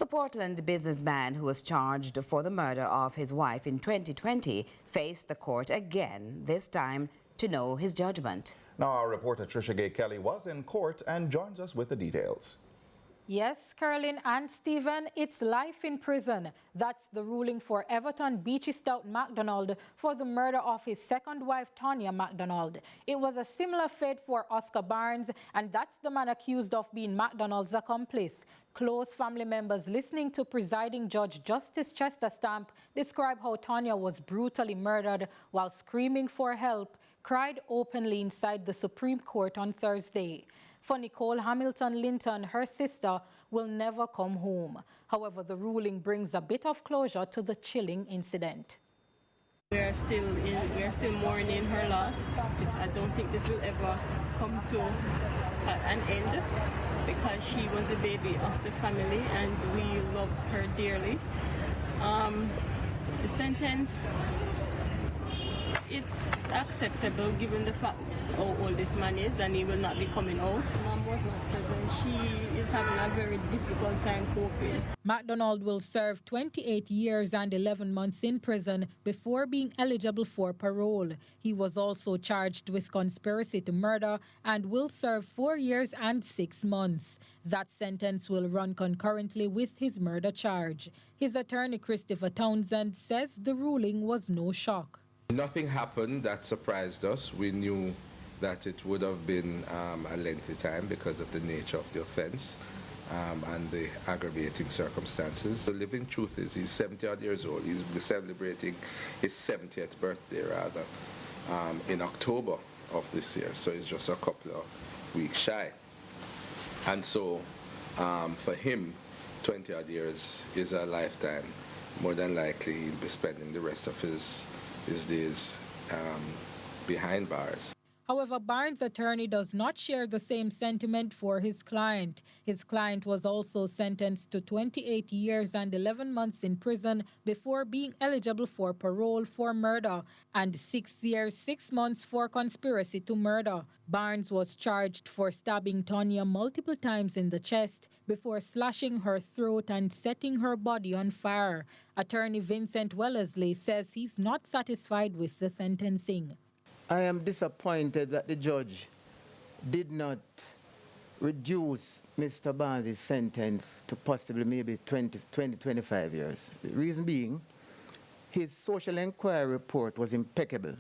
The Portland businessman who was charged for the murder of his wife in 2020 faced the court again, this time to know his judgment. Now our reporter Trisha Gay Kelly was in court and joins us with the details. Yes, Caroline and Stephen, it's life in prison. That's the ruling for Everton Beachy Stout McDonald for the murder of his second wife, Tonia McDonald. It was a similar fate for Oscar Barnes, and that's the man accused of being McDonald's accomplice. Close family members listening to presiding Judge Justice Chester Stamp describe how Tonia was brutally murdered while screaming for help, cried openly inside the Supreme Court on Thursday. For Nicole Hamilton-Linton, her sister will never come home. However, the ruling brings a bit of closure to the chilling incident. We are still mourning her loss. I don't think this will ever come to an end because she was a baby of the family and we loved her dearly. The sentence, it's acceptable given the fact how old this man is and he will not be coming out. Mom was not present. She is having a very difficult time coping. McDonald will serve 28 years and 11 months in prison before being eligible for parole. He was also charged with conspiracy to murder and will serve 4 years and 6 months. That sentence will run concurrently with his murder charge. His attorney, Christopher Townsend, says the ruling was no shock. Nothing happened that surprised us. We knew that it would have been a lengthy time because of the nature of the offense and the aggravating circumstances. The living truth is he's 70-odd years old. He's celebrating his 70th birthday, rather, in October of this year. So he's just a couple of weeks shy. And so for him, 20-odd years is a lifetime. More than likely, he'll be spending the rest of his days behind bars. However, Barnes' attorney does not share the same sentiment for his client. His client was also sentenced to 28 years and 11 months in prison before being eligible for parole for murder and 6 years, 6 months for conspiracy to murder. Barnes was charged for stabbing Tonia multiple times in the chest before slashing her throat and setting her body on fire. Attorney Vincent Wellesley says he's not satisfied with the sentencing. I am disappointed that the judge did not reduce Mr. Barnes' sentence to possibly maybe 25 years. The reason being, his social inquiry report was impeccable.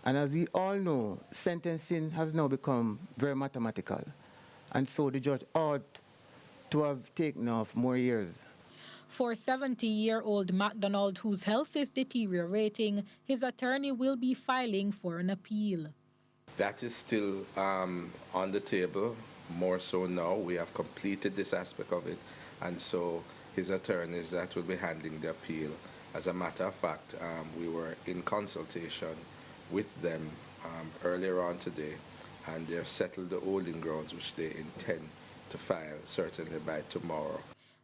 And as we all know, sentencing has now become very mathematical. And so the judge ought to have taken off more years. For 70-year-old McDonald, whose health is deteriorating, his attorney will be filing for an appeal. That is still on the table, more so now. We have completed this aspect of it, and so his attorneys that will be handling the appeal. As a matter of fact, we were in consultation with them earlier on today, and they've settled the holding grounds, which they intend to file certainly by tomorrow.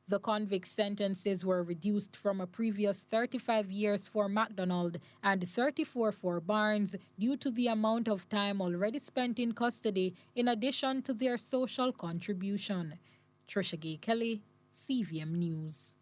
The convict sentences were reduced from a previous 35 years for McDonald and 34 for Barnes due to the amount of time already spent in custody in addition to their social contribution. Trisha Gay Kelly, CVM News.